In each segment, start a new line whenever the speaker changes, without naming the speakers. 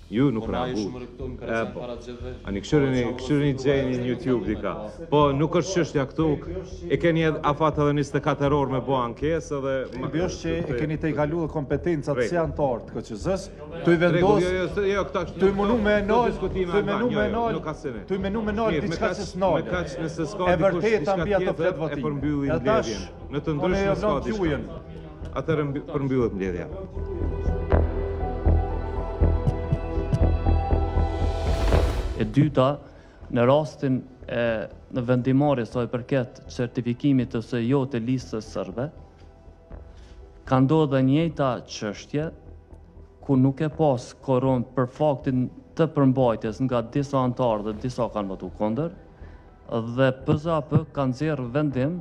Ju nuk reagu. Ani këshyrini gjejni në YouTube dika. Po nuk është çështja këtu, e keni afat edhe 24 orë me bo ankesë edhe...
Bi është që e keni të i kalu dhe kompetencat si antarë të KQZ-s, të i vendos, të i munu me nol, diçka që s'nol, e vërteta mbi ato flet votime. E tash,
në të ndryshme s'ka diçka. Atëherë përmbyllet mbledhja.
E dyta, në rastin në vendimarrje sa i përket certifikimit ose jo të listës sërbe, ka ndodhur dhe njëjta çështje ku nuk e pas koron për faktin të përmbajtjes nga disa antarë dhe disa kanë votu kundër, dhe PZAP ka nxjerrë vendim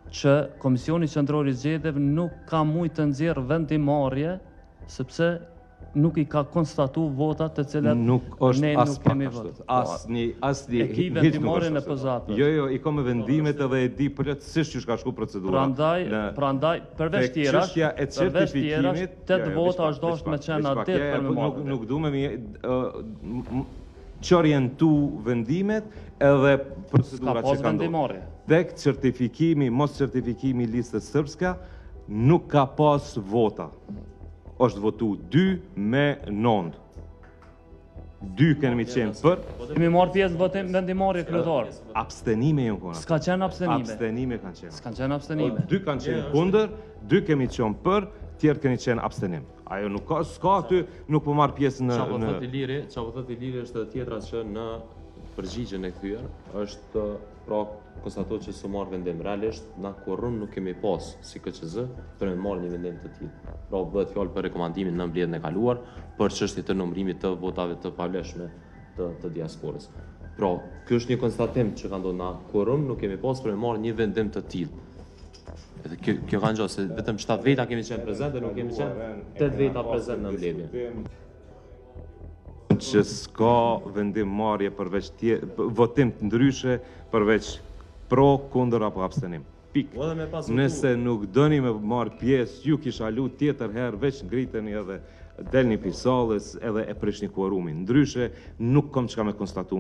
që Komisioni Qendror i Zgjedhjeve nuk ka mujtë të nxjerrë vendimarrje sepse nuk i ka konstatu votat të cilat ne nuk kemi votuar.
Asnjë
hiç vendimarrjen e PZAP.
Jo, i ka me vendimet edhe e di plotësisht ç'ka shku procedura.
Prandaj përveç tjerash, 8 vota është dashur me qenë atë për me marrë.
Nuk du me që orientu vendimet edhe procedura që ka ndodhur. Tek certifikimi, mos certifikimi listës sërbska, nuk ka pas vota. Është votu 2 me 9. 2 kemi qenë për.
Kemi marrë pjesë votim vendimarrje kryetar.
Abstenime janë kona.
S'ka qenë abstenime.
Abstenime kanë qenë.
S'kan qenë abstenime.
2 kanë qenë kundër, 2 kemi qenë për, tjerë keni qenë abstenim. Ajo nuk ka, s'ka aty, nuk po marrë pjesë në...
Qa po thot i liri është tjetra që në përgjigjen e kthyer është pra konstatuar që s'u marr vendim. Realisht na kurrën nuk kemi pas si KQZ për të marrë një vendim të tillë. Pra bëhet fjalë për rekomandimin në mbledhjen e kaluar për çështje të numërimit të votave të pavlefshme të diasporës. Pra, ky është një konstatim që ka ndodhur, na kurrën nuk kemi pas për të marrë një vendim të tillë. Edhe kjo ka ngjohur se vetëm 7 veta kemi qenë prezente, nuk kemi qenë 8 veta prezente në mbledhje.
Që s'ka vendim marrje përveç votim të ndryshe përveç pro, kundër apo abstenim. Pik. Nëse nuk dëni me marrë pjesë, ju kisha lu tjetër herë, veç ngriteni edhe delni pisallës edhe e prishni kuorumin. Ndryshe nuk kom çka me konstatu.